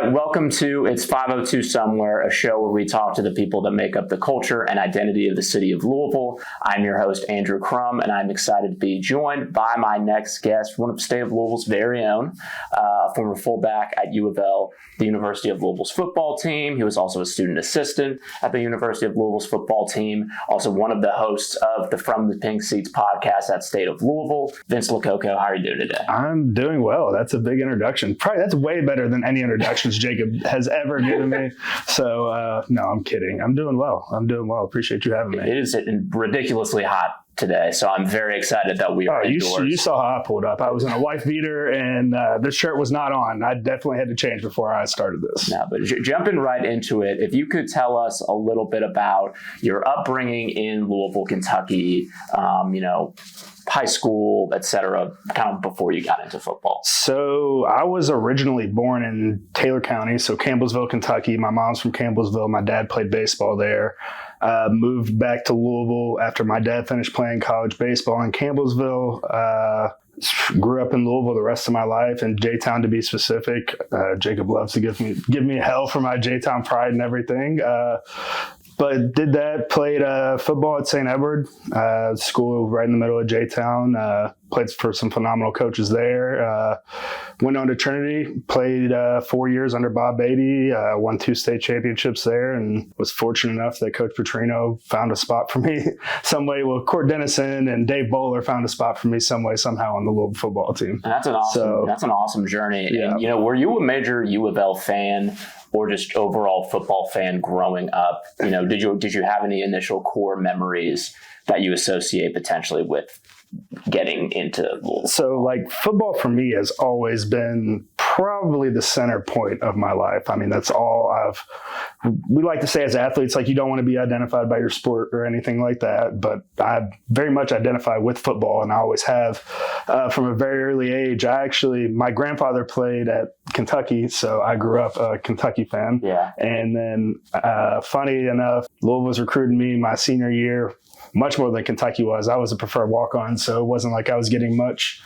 right, welcome to It's 502 Somewhere, a show where we talk to the people that make up the culture and identity of the city of Louisville. I'm your host, Andrew Crum, and I'm excited to be joined by my next guest, one of State of Louisville's very own, former fullback at UofL, the University of Louisville's football team. He was also a student assistant at the University of Louisville's football team, also one of the hosts of the From the Pink Seats podcast at State of Louisville. Vince Lococo, how are you doing today? I'm doing well. That's a big introduction. Probably that's way better than any introductions Jacob has ever given me. So, no, I'm kidding. I'm doing well. Appreciate you having me. It is ridiculously hot today, so I'm very excited that we are indoors. You saw how I pulled up. I was in a wife beater, and this shirt was not on. I definitely had to change before I started this. No, but jumping right into it, if you could tell us a little bit about your upbringing in Louisville, Kentucky, high school, etc., kind of before you got into football. So I was originally born in Taylor County, so Campbellsville, Kentucky. My mom's from Campbellsville. My dad played baseball there. Moved back to Louisville after my dad finished playing college baseball in Campbellsville. Grew up in Louisville the rest of my life, in J-Town to be specific. Jacob loves to give me hell for my J-Town pride and everything. But did that, played football at St. Edward, school right in the middle of J-Town. Played for some phenomenal coaches there. Went on to Trinity, played 4 years under Bob Beatty, won 2 state championships there, and was fortunate enough that Coach Petrino found a spot for me some way. Well, Court Dennison and Dave Bowler found a spot for me some way, somehow on the Louisville football team. And that's an awesome journey. Yeah. And, were you a major UofL fan or just overall football fan growing up? Did you have any initial core memories that you associate potentially with getting into Louisville? So, football for me has always been probably the center point of my life. I mean, that's all we like to say as athletes, you don't want to be identified by your sport or anything like that, but I very much identify with football, and I always have from a very early age. My grandfather played at Kentucky, so I grew up a Kentucky fan. Yeah. And then, funny enough, Louisville was recruiting me my senior year, much more than Kentucky was. I was a preferred walk-on, so it wasn't like I was getting much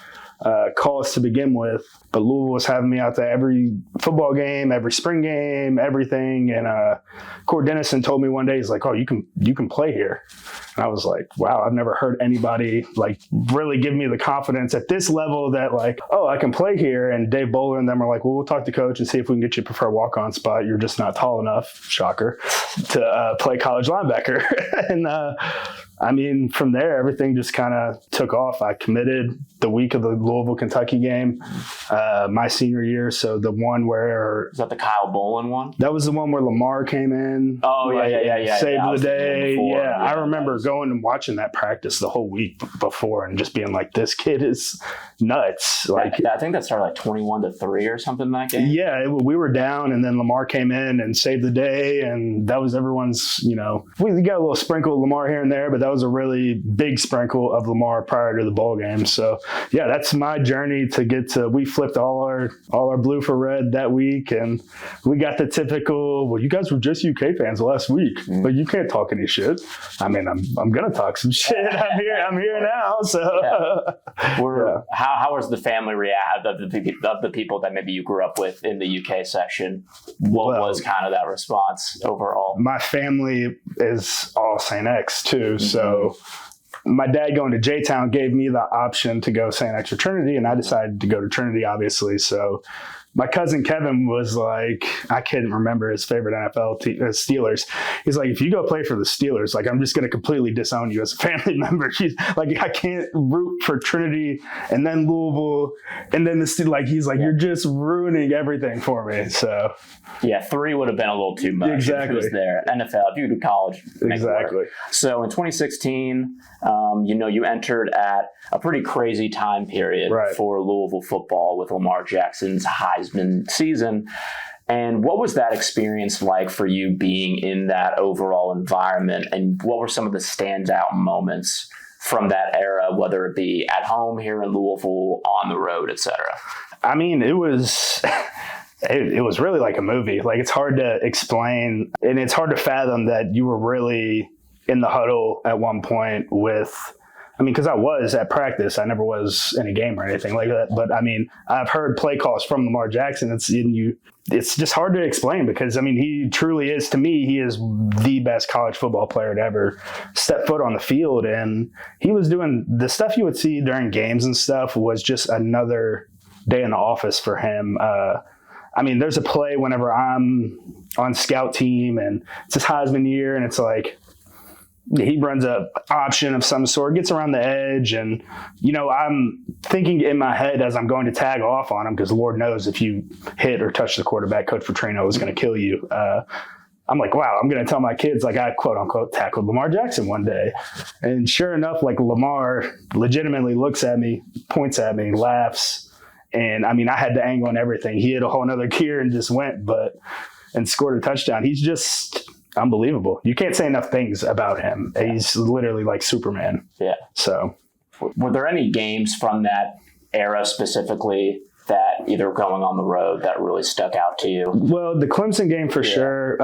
calls to begin with. But Louisville was having me out to every football game, every spring game, everything. And Court Dennison told me one day, he's like, "Oh, you can play here." And I was like, wow, I've never heard anybody really give me the confidence at this level that oh, I can play here. And Dave Bowler and them were like, "Well, we'll talk to coach and see if we can get you a preferred walk-on spot. You're just not tall enough," shocker, to play college linebacker. And from there, everything just kind of took off. I committed the week of the Louisville, Kentucky game, my senior year. So the one where... Is that the Kyle Bolin one? That was the one where Lamar came in. Oh, yeah. Saved the day. Yeah, I remember going and watching that practice the whole week before and just being like, this kid is nuts. I think that started 21-3 or something that game. Yeah, we were down, and then Lamar came in and saved the day, and that was everyone's, we got a little sprinkle of Lamar here and there, but that was a really big sprinkle of Lamar prior to the bowl game. So yeah, that's my journey to get to. We flipped all our blue for red that week, and we got the typical, "Well, you guys were just UK fans last week, but you can't talk any shit." I'm gonna talk some shit. I'm here now. So how was the family react of the people that maybe you grew up with in the UK section? What was kind of that response overall? My family is all St. X too. Mm-hmm. So my dad going to J-Town gave me the option to go St. X or Trinity, and I decided to go to Trinity, obviously. So my cousin Kevin was like, I can't remember his favorite NFL team, Steelers. He's like, "If you go play for the Steelers, I'm just going to completely disown you as a family member." He's like, "I can't root for Trinity and then Louisville and then the Steelers." He's like, "You're just ruining everything for me." So yeah, 3 would have been a little too much. Exactly. If it was there. NFL, if you go to college. Exactly. So in 2016, you entered at a pretty crazy time period for Louisville football with Lamar Jackson's Heisman season. And what was that experience like for you being in that overall environment? And what were some of the standout moments from that era, whether it be at home here in Louisville, on the road, et cetera? It was... It was really like a movie. It's hard to explain, and it's hard to fathom that you were really in the huddle at one point with I mean, because I was at practice. I never was in a game or anything like that. But, I mean, I've heard play calls from Lamar Jackson. It's just hard to explain because, I mean, he truly is, to me, he is the best college football player to ever step foot on the field. And he was doing the stuff you would see during games and stuff was just another day in the office for him. I mean, there's a play whenever I'm on scout team and it's his Heisman year and it's like, he runs a option of some sort, gets around the edge, and, you know, I'm thinking in my head as I'm going to tag off on him, because Lord knows if you hit or touch the quarterback, Coach Petrino is going to kill you. I'm like, wow, I'm going to tell my kids, like, I quote-unquote tackled Lamar Jackson one day. And sure enough, like, Lamar legitimately looks at me, points at me, laughs, and, I mean, I had the angle and everything. He hit a whole nother gear and just went, and scored a touchdown. He's just unbelievable. You can't say enough things about him. Yeah. He's literally like Superman. Yeah. So, were there any games from that era specifically that either going on the road that really stuck out to you? Well, the Clemson game for sure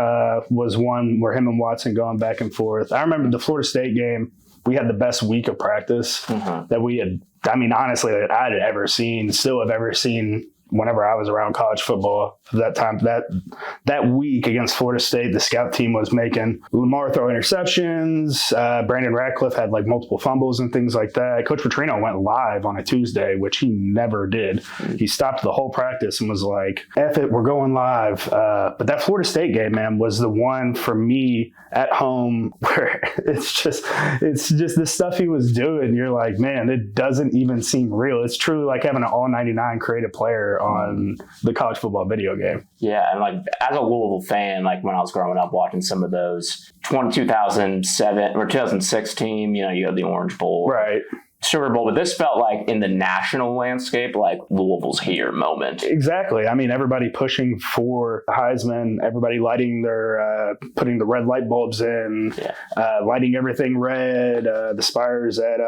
was one where him and Watson going back and forth. I remember the Florida State game. We had the best week of practice that we had. I mean, honestly, that I'd ever seen, still have ever seen. Whenever I was around college football, that week against Florida State, the scout team was making Lamar throw interceptions. Brandon Ratcliffe had like multiple fumbles and things like that. Coach Petrino went live on a Tuesday, which he never did. He stopped the whole practice and was like, F it, we're going live. But that Florida State game, man, was the one for me at home where it's just the stuff he was doing. You're like, man, it doesn't even seem real. It's truly like having an all 99 creative player on the college football video game. Yeah, and like as a Louisville fan, like when I was growing up watching some of those 2007 or 2006 team, you know, you had the Orange Bowl. Right. Sugar Bowl, but this felt like in the national landscape, like Louisville's here moment. Exactly. I mean, everybody pushing for the Heisman, everybody lighting their, putting the red light bulbs in, lighting everything red, the spires at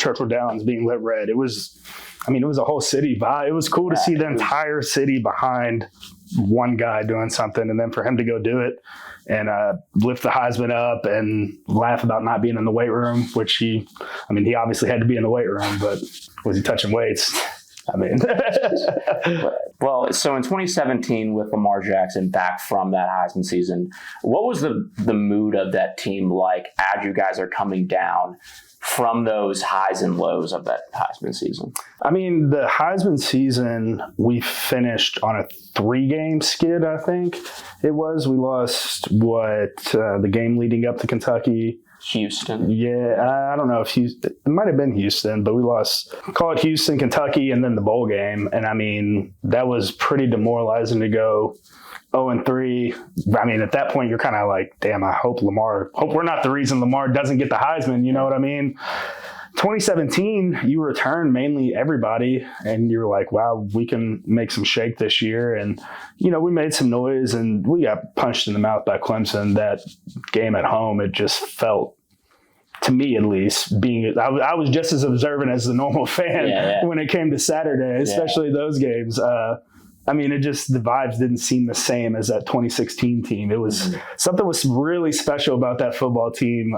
Churchill Downs being lit red. It was a whole city vibe. It was cool to see the entire city behind one guy doing something, and then for him to go do it and lift the Heisman up and laugh about not being in the weight room, which he obviously had to be in the weight room, but was he touching weights? I mean. Well, so in 2017 with Lamar Jackson back from that Heisman season, what was the mood of that team like as you guys are coming down from those highs and lows of that Heisman season? I mean, the Heisman season, we finished on a 3-game skid, I think it was. We lost, the game leading up to Kentucky? Houston. Yeah, I don't know if Houston, it might have been Houston, but we lost, call it Houston, Kentucky, and then the bowl game. And I mean, that was pretty demoralizing to go 0-3. I mean, at that point, you're kind of like, damn, I hope we're not the reason Lamar doesn't get the Heisman. You know what I mean? 2017, you return mainly everybody, and you're like, wow, we can make some shake this year. And, you know, we made some noise, and we got punched in the mouth by Clemson. That game at home, it just felt, to me at least, I was just as observant as the normal fan when it came to Saturday, especially those games. I mean, the vibes didn't seem the same as that 2016 team. It was something was really special about that football team.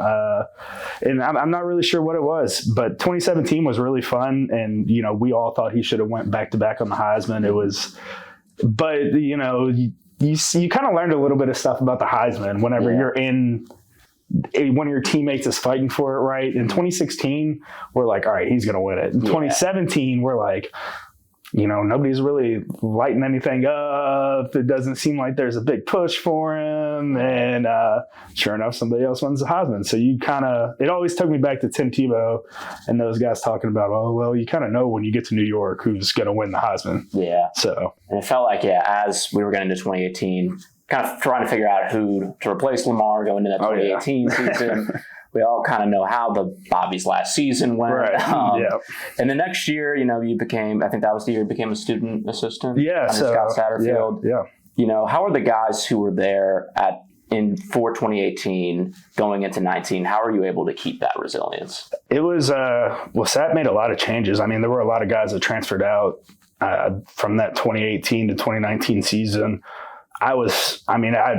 And I'm not really sure what it was, but 2017 was really fun. And, you know, we all thought he should have went back-to-back on the Heisman. But, you know, you kind of learned a little bit of stuff about the Heisman whenever you're in one of your teammates is fighting for it, right? In 2016, we're like, all right, he's going to win it. In 2017, we're like, you know, nobody's really lighting anything up. It doesn't seem like there's a big push for him. And sure enough, somebody else wins the Heisman. So it always took me back to Tim Tebow and those guys talking about, oh, well, you kind of know when you get to New York who's going to win the Heisman. Yeah. So. And it felt like, as we were getting into 2018, kind of trying to figure out who to replace Lamar going into that 2018 season. We all kind of know how Bobby's last season went. Right. And the next year, you know, I think that was the year you became a student assistant. Yeah. Under Scott Satterfield. Yeah. You know, how are the guys who were there for 2018 going into 19, how are you able to keep that resilience? It was, Sat made a lot of changes. I mean, there were a lot of guys that transferred out from that 2018 to 2019 season. I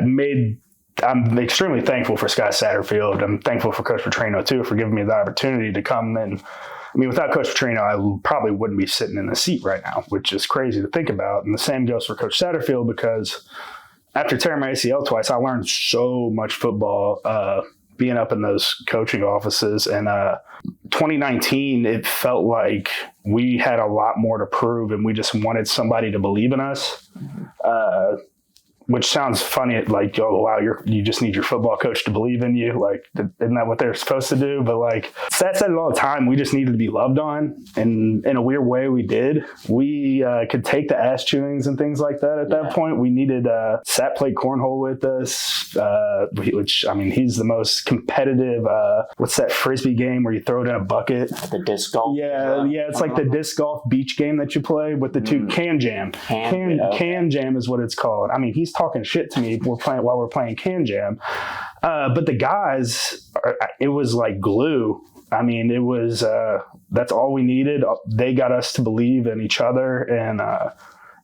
made I'm extremely thankful for Scott Satterfield. I'm thankful for Coach Petrino too for giving me the opportunity to come in. I mean, without Coach Petrino, I probably wouldn't be sitting in the seat right now, which is crazy to think about. And the same goes for Coach Satterfield, because after tearing my ACL twice, I learned so much football being up in those coaching offices. And 2019, it felt like we had a lot more to prove, and we just wanted somebody to believe in us. Which sounds funny, like, oh, wow, you just need your football coach to believe in you. Like, isn't that what they're supposed to do? But, like, Sat said it all the time, we just needed to be loved on. And in a weird way, we did. We could take the ass chewings and things like that at that point. We needed Sat played cornhole with us, which, I mean, he's the most competitive, what's that Frisbee game where you throw it in a bucket? The disc golf? Yeah, it's like the disc golf beach game that you play with the two Can Jam. Can Jam is what it's called. I mean, he's talking shit to me while we're playing Can Jam. But the guys, it was like glue. I mean, it was, that's all we needed. They got us to believe in each other, and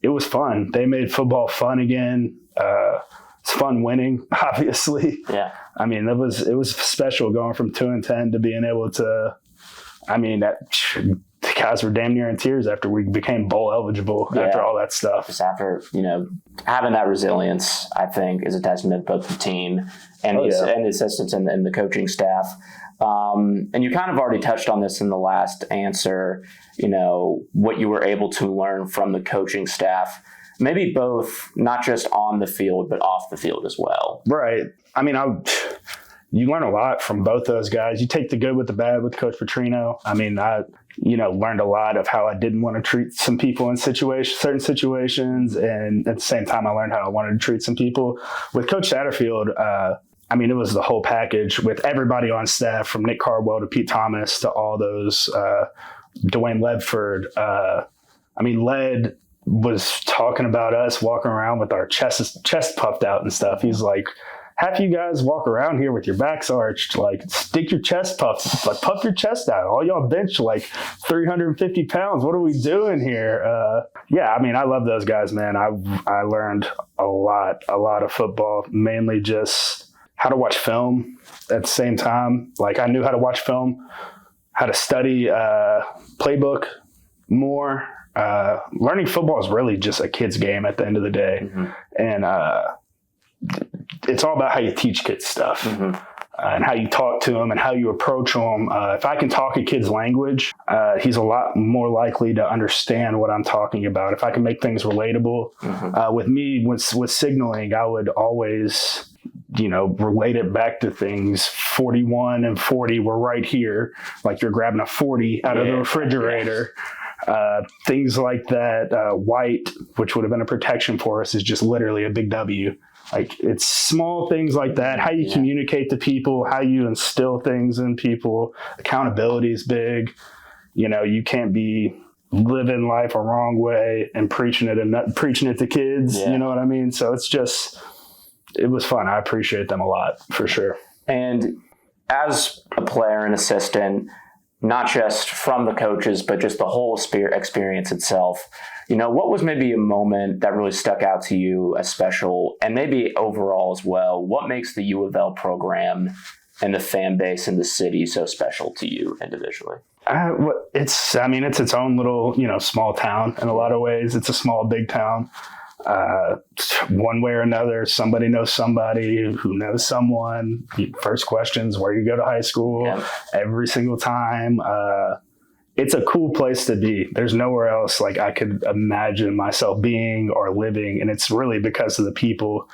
it was fun. They made football fun again. It's fun winning, obviously. Yeah. I mean, it was special going from 2-10 to being able to, I mean, the guys were damn near in tears after we became bowl eligible after all that stuff. Just after, having that resilience, I think, is a testament to both the team and the assistants and the coaching staff. And you kind of already touched on this in the last answer, what you were able to learn from the coaching staff, maybe both, not just on the field, but off the field as well. Right. I mean, you learn a lot from both those guys. You take the good with the bad with Coach Petrino. I mean, I learned a lot of how I didn't want to treat some people in certain situations. And at the same time, I learned how I wanted to treat some people. With Coach Satterfield, I mean, it was the whole package with everybody on staff, from Nick Cardwell to Pete Thomas to all those, Dwayne Ledford. I mean, Led was talking about us walking around with our chest puffed out and stuff. He's like, half you guys walk around here with your backs arched, like, stick your chest puffed, like, puff your chest out. All y'all bench like 350 pounds. What are we doing here? I mean, I love those guys, man. I learned a lot of football, mainly just how to watch film at the same time. Like, I knew how to watch film, how to study playbook more. Learning football is really just a kid's game at the end of the day. Mm-hmm. And it's all about how you teach kids stuff. Mm-hmm. And how you talk to them and how you approach them. If I can talk a kid's language, he's a lot more likely to understand what I'm talking about. If I can make things relatable. Mm-hmm. With me, with signaling, I would always, relate it back to things. 41 and 40 were right here. Like, you're grabbing a 40 out of the refrigerator. Things like that. White, which would have been a protection for us, is just literally a big W. Like, it's small things like that. How you communicate to people, how you instill things in people. Accountability is big. You can't be living life a wrong way and preaching it to kids. Yeah. You know what I mean? So it was fun. I appreciate them a lot, for sure. And as a player and assistant, not just from the coaches, but just the whole experience itself, what was maybe a moment that really stuck out to you as special, and maybe overall as well? What makes the UofL program and the fan base in the city so special to you individually? It's its own little, small town in a lot of ways. It's a small, big town. One way or another, somebody knows somebody who knows someone. First questions, where you go to high school, every single time. It's a cool place to be. There's nowhere else like I could imagine myself being or living, and it's really because of the people.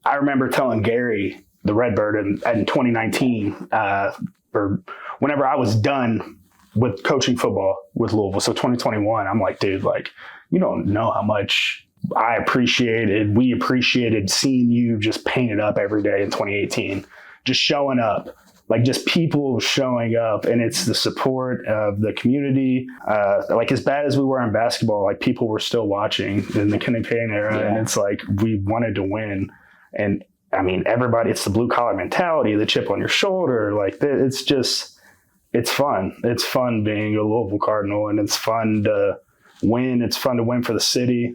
I remember telling Gary, the Redbird, in 2019, or whenever I was done with coaching football with Louisville, so 2021, I'm like, dude, like, you don't know how much we appreciated seeing you just paint it up every day in 2018, just showing up. Like, just people showing up, and it's the support of the community. Like, as bad as we were in basketball, like, people were still watching in the Kenny Payne era, and it's like we wanted to win. And I mean, everybody, it's the blue collar mentality, the chip on your shoulder. Like, it's fun. It's fun being a Louisville Cardinal, and it's fun to win. It's fun to win for the city.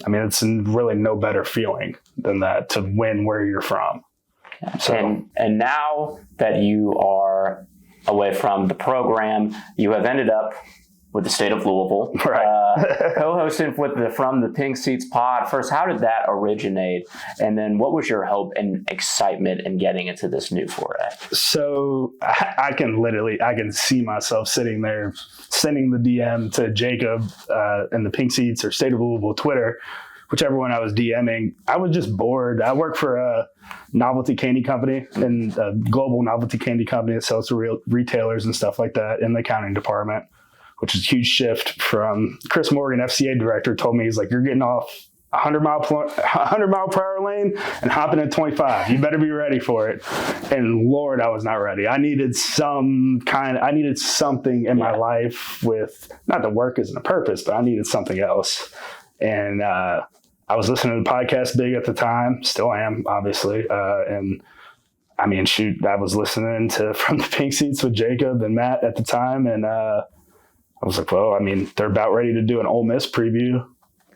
I mean, it's really no better feeling than that, to win where you're from. So, and now that you are away from the program, you have ended up with the State of Louisville, right. Co-hosting with the From the Pink Seats pod. First, how did that originate? And then what was your hope and excitement in getting into this new foray? So I can see myself sitting there, sending the DM to Jacob and the Pink Seats or State of Louisville Twitter, whichever one I was DMing. I was just bored. I work for a novelty candy company, and a global novelty candy company that sells to retailers and stuff like that in the accounting department, which is a huge shift from Chris Morgan, FCA director, told me, he's like, you're getting off 100 mile per hour lane and hopping at 25. You better be ready for it. And Lord, I was not ready. I needed something in my life with, not that work isn't a purpose, but I needed something else. And I was listening to the podcast big at the time, still am, obviously. And I mean, shoot, I was listening to From the Pink Seats with Jacob and Matt at the time. And I was like, well, I mean, they're about ready to do an Ole Miss preview.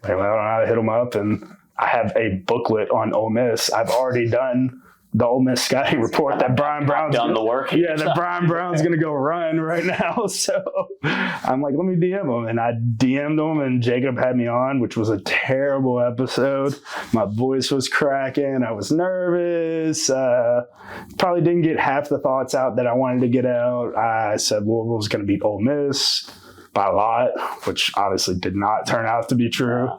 Like, well, I hit them up, and I have a booklet on Ole Miss. I've already done the Ole Miss scouting report that Brian Brown's done the work. Yeah, that Brian Brown's going to go run right now. So I'm like, let me DM him. And I DM'd him, and Jacob had me on, which was a terrible episode. My voice was cracking. I was nervous. Probably didn't get half the thoughts out that I wanted to get out. I said Louisville's going to beat Ole Miss by a lot, which obviously did not turn out to be true.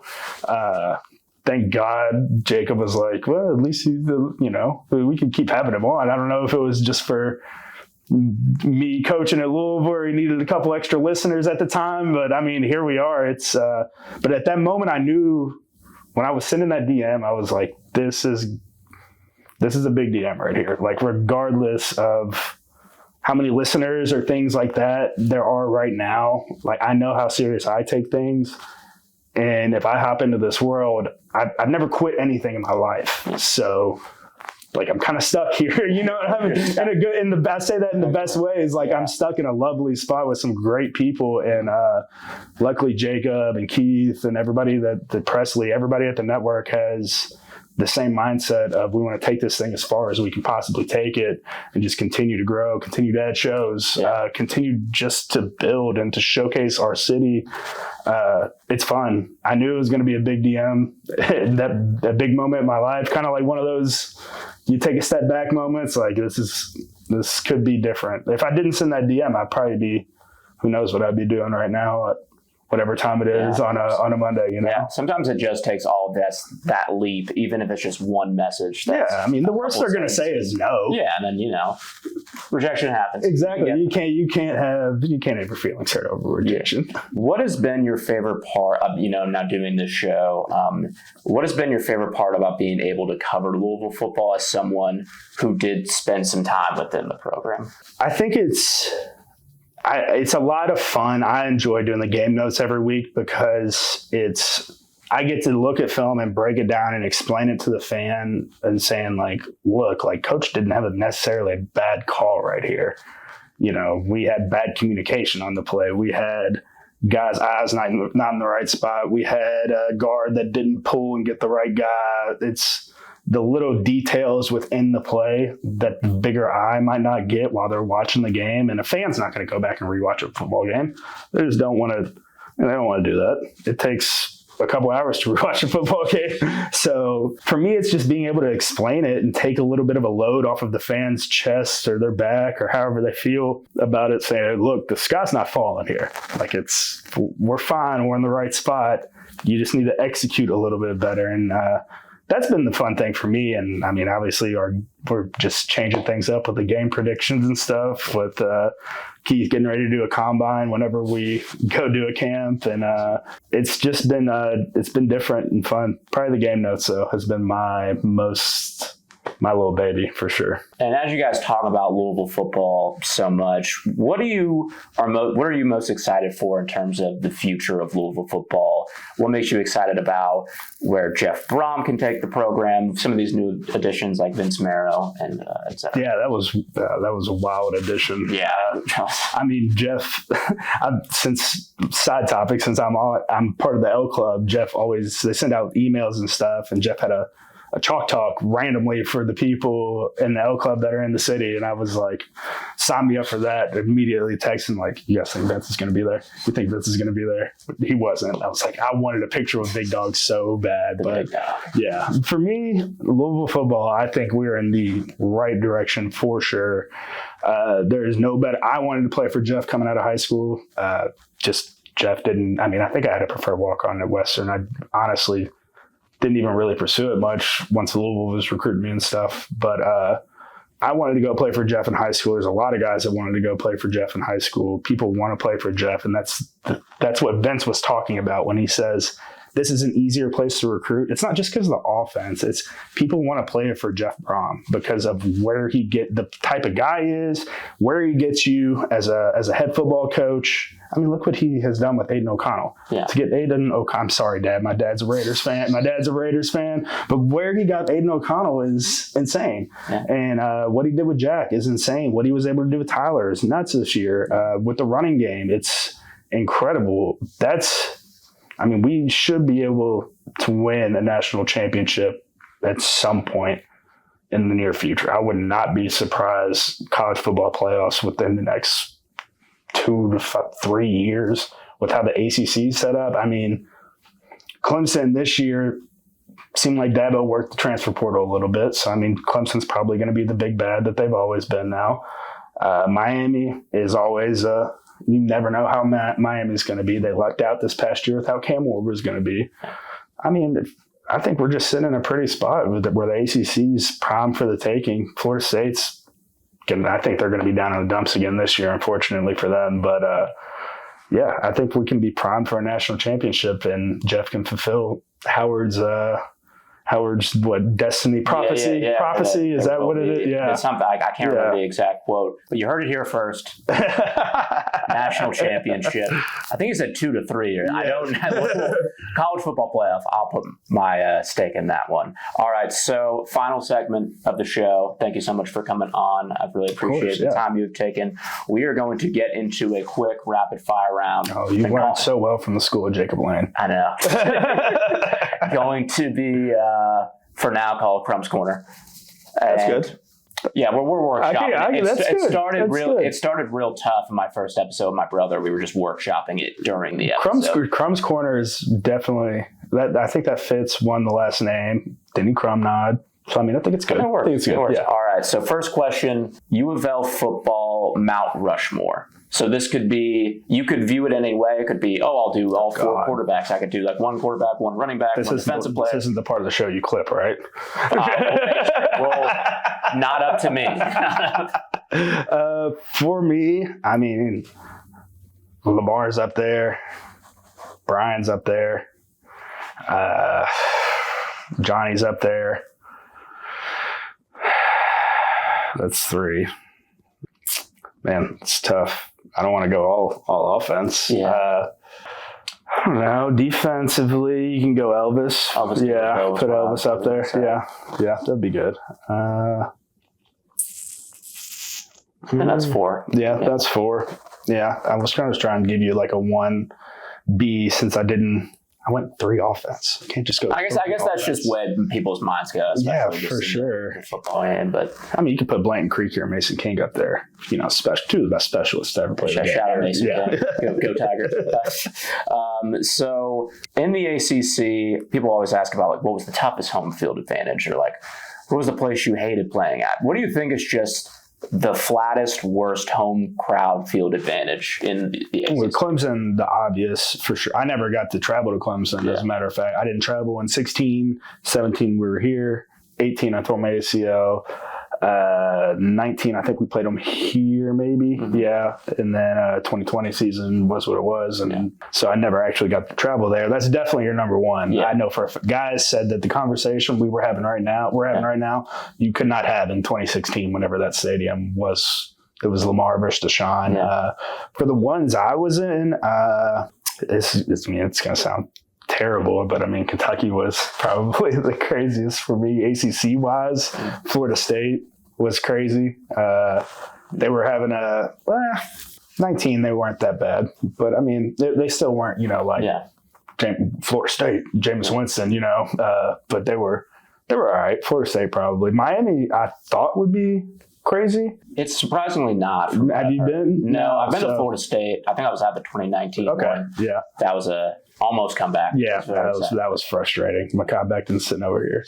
Thank God Jacob was like, well, at least we can keep having him on. I don't know if it was just for me coaching at Louisville, where he needed a couple extra listeners at the time, but I mean, here we are. It's but at that moment, I knew when I was sending that DM, I was like, this is a big DM right here. Like, regardless of how many listeners or things like that there are right now, like, I know how serious I take things. And if I hop into this world, I've never quit anything in my life. So, like, I'm kind of stuck here, you know what I mean? I say that in the best way is, like, I'm stuck in a lovely spot with some great people. And luckily Jacob and Keith and everybody Presley, everybody at the network has the same mindset of, we want to take this thing as far as we can possibly take it and just continue to grow, continue to add shows, continue just to build and to showcase our city. It's fun. I knew it was going to be a big DM, that big moment in my life, kind of like one of those, you take a step back moments, like, this could be different. If I didn't send that DM, I'd probably be, who knows what I'd be doing right now at whatever time it is on a Monday, you know? Yeah, sometimes it just takes all that leap, even if it's just one message. I mean, the worst they're going to say is no. Yeah, and then, rejection happens. Exactly. You can't have your feelings hurt over rejection. Yeah. What has been your favorite part of, now doing this show? What has been your favorite part about being able to cover Louisville football as someone who did spend some time within the program? I think it's a lot of fun. I enjoy doing the game notes every week because I get to look at film and break it down and explain it to the fan and saying, like, look, like, coach didn't have necessarily a bad call right here. We had bad communication on the play. We had guys' eyes not in the right spot. We had a guard that didn't pull and get the right guy. It's the little details within the play that the bigger eye might not get while they're watching the game. And a fan's not going to go back and rewatch a football game. They just don't want to do that. It takes a couple hours to rewatch a football game. So for me, it's just being able to explain it and take a little bit of a load off of the fans' chest or their back or however they feel about it, saying, look, the sky's not falling here. Like, we're fine. We're in the right spot. You just need to execute a little bit better. And, that's been the fun thing for me. And I mean, obviously we're just changing things up with the game predictions and stuff, with Keith getting ready to do a combine whenever we go do a camp. And it's just been different and fun. Probably the game notes, though, has been my little baby for sure. And as you guys talk about Louisville football so much, what are you most excited for in terms of the future of Louisville football? What makes you excited about where Jeff Brohm can take the program? Some of these new additions like Vince Marrow and et cetera. Yeah, that was a wild addition. Yeah, I mean, Jeff. Since I'm part of the L Club, Jeff they send out emails and stuff, and Jeff had a a chalk talk randomly for the people in the L Club that are in the city. And I was like, sign me up for that. Immediately texting like, you guys think Vince is going to be there? We think Vince is going to be there. But he wasn't. I was like, I wanted a picture with Big Dog so bad. But yeah, for me, Louisville football, I think we're in the right direction for sure. There is no better. I wanted to play for Jeff coming out of high school. Jeff didn't. I mean, I think I had a preferred walk-on at Western. I honestly didn't even really pursue it much once Louisville was recruiting me and stuff. But I wanted to go play for Jeff in high school. There's a lot of guys that wanted to go play for Jeff in high school. People want to play for Jeff, and that's what Vince was talking about when he says this is an easier place to recruit. It's not just because of the offense. It's people want to play it for Jeff Brohm because of where he the type of guy is, where he gets you as a head football coach. I mean, look what he has done with Aiden O'Connell. Yeah. To get Aiden O'Connell, I'm sorry, Dad. My dad's a Raiders fan. But where he got Aiden O'Connell is insane. Yeah. And what he did with Jack is insane. What he was able to do with Tyler is nuts this year. With the running game, it's incredible. We should be able to win a national championship at some point in the near future. I would not be surprised college football playoffs within the next 2 to 3 years with how the ACC is set up. I mean, Clemson this year seemed like Dabo worked the transfer portal a little bit. So, I mean, Clemson's probably going to be the big bad that they've always been now. Miami is always you never know how Miami's going to be. They lucked out this past year with how Cam Ward was going to be. I mean, I think we're just sitting in a pretty spot where the ACC's prime for the taking. Florida State's, I think they're going to be down in the dumps again this year, unfortunately for them. But, yeah, I think we can be primed for a national championship, and Jeff can fulfill Howard's destiny prophecy? Yeah. Prophecy? Is that what it is? Yeah. It's something, I can't remember the exact quote, but you heard it here first. National championship. I think he said 2 to 3. Yeah. I don't know. College football playoff. I'll put my stake in that one. All right. So final segment of the show. Thank you so much for coming on. I really appreciate the time you've taken. We are going to get into a quick rapid fire round. Oh, you learned so well from the school of Jacob Lane. I know. Going to be, for now, called Crumb's Corner. That's good. Yeah, we're workshopping. It started real tough in my first episode with my brother. We were just workshopping it during the episode. Crumb's Corner is definitely that. I think that fits the last name. Denny Crumnod. So I mean, I think it's good. It works. I think it's good. Yeah. All right. So first question: UofL football Mount Rushmore. So this could be, you could view it any way. It could be, I'll do all 4 quarterbacks. I could do like 1 quarterback, 1 running back, 1 defensive player. This isn't the part of the show you clip, right? Well, not up to me. For me, I mean, Lamar's up there. Brian's up there. Johnny's up there. That's 3. Man, it's tough. I don't want to go all offense. Yeah. I don't know. Defensively, you can go Elvis. Put Elvis up there. Yeah, that'd be good. And that's 4. Yeah, that's 4. Yeah, I was trying to give you like a 1B since I went 3 offense. I can't just go. I guess that's just where people's minds go. Yeah, for sure. Football game, but I mean, you could put Blanton Creek or Mason King up there. 2 of the best specialists to ever play the game. Shout out Mason King. Go Tigers. So in the ACC, people always ask about like what was the toughest home field advantage, or like what was the place you hated playing at? What do you think is just the flattest, worst home crowd field advantage in the ACC? With Clemson, the obvious for sure. I never got to travel to Clemson, as a matter of fact. I didn't travel in 16, 17 we were here, 18 I tore my ACL, 19 I think we played them here maybe, and then 2020 season was what it was, and so I never actually got to travel there. That's definitely your number one. I know for guys said that the conversation we're having right now, you could not have in 2016 whenever that stadium was. It was Lamar versus Deshaun. For the ones I was in, it's going to sound terrible, but I mean, Kentucky was probably the craziest for me, ACC wise. Florida State was crazy. They were having 19, they weren't that bad, but I mean, they still weren't, Florida State, Jameis Winston, but they were They were all right. Florida State probably. Miami, I thought would be crazy. It's surprisingly not. Have you been? No, I've been to Florida State. I think I was at the 2019 one. Yeah. That was a almost comeback. Yeah, that was frustrating. Makai Becton's sitting over here.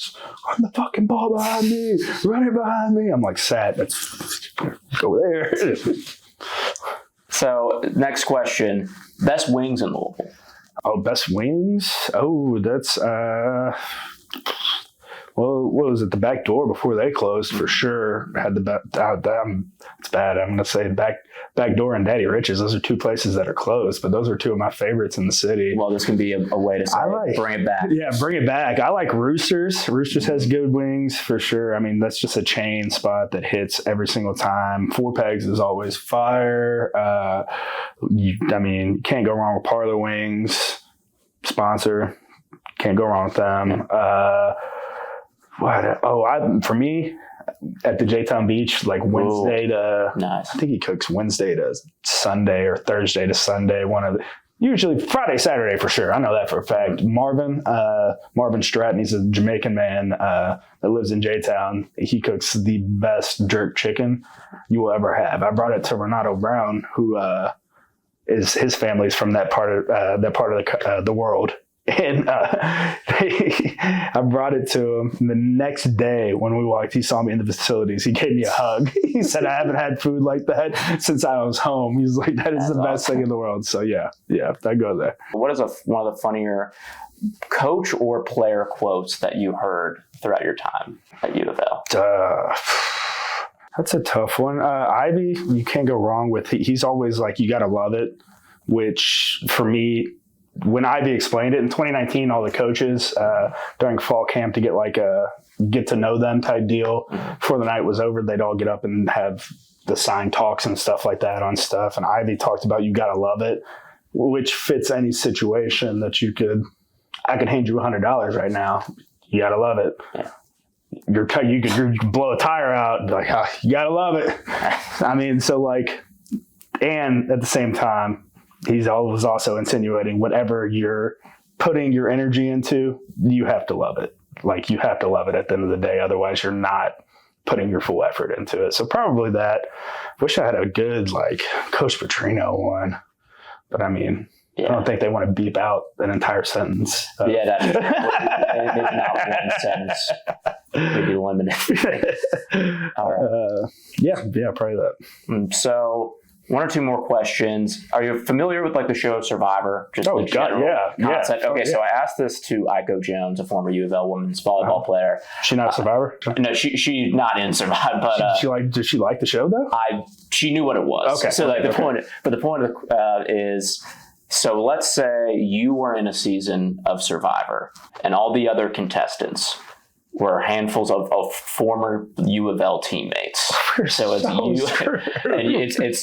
Run the fucking ball behind me. Run it behind me. I'm like, Sat, let's go there. So, next question. Best wings in Louisville? Oh, best wings? Oh, that's well, what was it? The back door before they closed for sure. Had the back. It's bad. I'm gonna say back door and Daddy Rich's. Those are two places that are closed, but those are two of my favorites in the city. Well, this can be a way to say bring it back. Yeah, bring it back. I like Roosters. Roosters has good wings for sure. I mean, that's just a chain spot that hits every single time. Four Pegs is always fire. You can't go wrong with Parlor Wings. Sponsor. Can't go wrong with them. For me, at the J-Town Beach, like Wednesday to nice. I think he cooks Wednesday to Sunday or Thursday to Sunday. Usually Friday, Saturday for sure. I know that for a fact. Marvin Stratton, he's a Jamaican man that lives in J-Town. He cooks the best jerk chicken you will ever have. I brought it to Renato Brown, who his family's from that part of the world. And I brought it to him. And the next day when we walked, he saw me in the facilities. He gave me a hug. He said, I haven't had food like that since I was home. He's like, that's the best thing in the world. So yeah, I go there. What is one of the funnier coach or player quotes that you heard throughout your time at UofL? That's a tough one. Ivy, you can't go wrong with. He's always like, you got to love it, which for me, when Ivy explained it in 2019, all the coaches during fall camp to get to know them type deal before the night was over, they'd all get up and have the sign talks and stuff like that on stuff. And Ivy talked about, you got to love it, which fits any situation that I could hand you $100 right now. You got to love it. Yeah. You could blow a tire out and be like, oh, you got to love it. I mean, and at the same time, he's always also insinuating whatever you're putting your energy into, you have to love it. Like, you have to love it at the end of the day. Otherwise, you're not putting your full effort into it. So probably that. Wish I had a good, Coach Petrino one. But, I mean, I don't think they want to beep out an entire sentence. That's maybe not one sentence. Maybe limited. All right. Probably that. So, one or two more questions. Are you familiar with the show Survivor? Just the general concept. Yeah. Okay, so I asked this to Iko Jones, a former UofL women's volleyball player. She not a Survivor? No, she's not in Survivor. But did she like the show though? She knew what it was. Okay. So the point is, so let's say you were in a season of Survivor, and all the other contestants were handfuls of former UofL teammates. So it's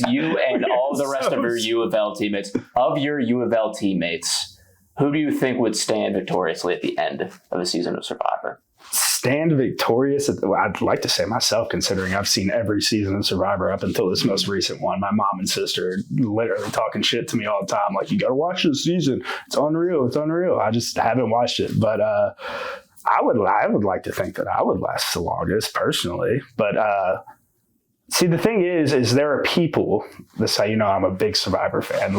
you and all the rest of your UofL teammates. Of your UofL teammates, who do you think would stand victoriously at the end of a season of Survivor? Stand victorious? I'd like to say myself, considering I've seen every season of Survivor up until this most recent one. My mom and sister literally talking shit to me all the time. Like, you got to watch this season. It's unreal. It's unreal. I just haven't watched it. But I would like to think that I would last the longest personally, but see, the thing is there are people. This is how you know I'm a big Survivor fan.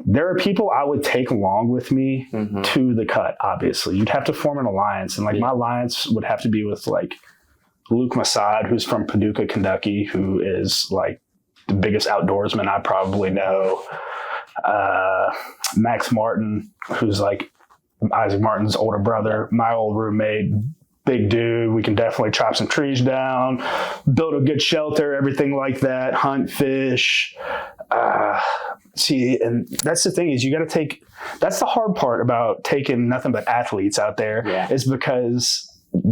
There are people I would take along with me to the cut. Obviously, you'd have to form an alliance, and my alliance would have to be with Luke Masad, who's from Paducah, Kentucky, who is the biggest outdoorsman I probably know. Max Martin, who's Isaac Martin's older brother, my old roommate, big dude. We can definitely chop some trees down, build a good shelter, everything like that, hunt, fish. And that's the thing is that's the hard part about taking nothing but athletes out there is because,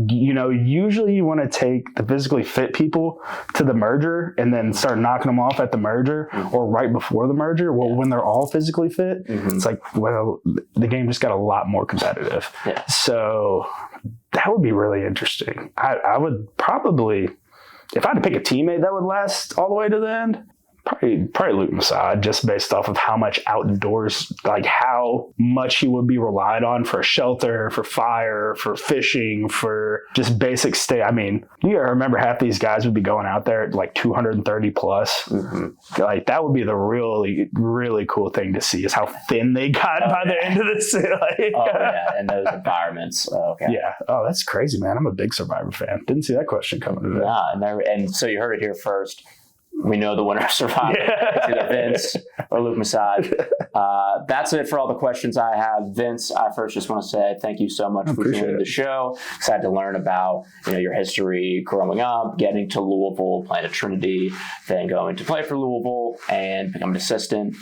usually you want to take the physically fit people to the merger and then start knocking them off at the merger or right before the merger. Well, when they're all physically fit, it's the game just got a lot more competitive. Yeah. So that would be really interesting. I would probably, if I had to pick a teammate that would last all the way to the end, Probably Luke Masad, just based off of how much outdoors, like how much he would be relied on for shelter, for fire, for fishing, for just basic stay. I mean, you gotta remember half these guys would be going out there at like 230 plus. Mm-hmm. Like that would be the really, really cool thing to see is how thin they got by the end of this. Like, in those environments. Okay. Yeah. Oh, that's crazy, man. I'm a big Survivor fan. Didn't see that question coming today. Yeah, and so you heard it here first. We know the winner of Survivor. It's either Vince or Luke Masad. That's it for all the questions I have. Vince, I first just want to say thank you so much for joining the show. Excited to learn about your history growing up, getting to Louisville, playing at Trinity, then going to play for Louisville and become an assistant.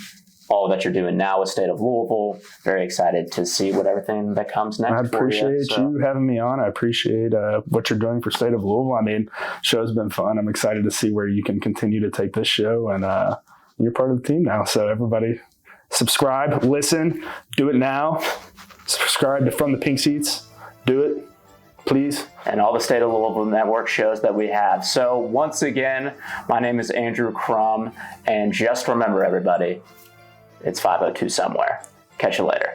All that you're doing now with State of Louisville. Very excited to see what everything that comes next. I appreciate you having me on. I appreciate what you're doing for State of Louisville. I mean, show's been fun. I'm excited to see where you can continue to take this show, and you're part of the team now. So everybody subscribe, listen, do it now. Subscribe to From the Pink Seats. Do it, please. And all the State of Louisville Network shows that we have. So once again, my name is Andrew Crum, and just remember, everybody, it's 502 somewhere. Catch you later.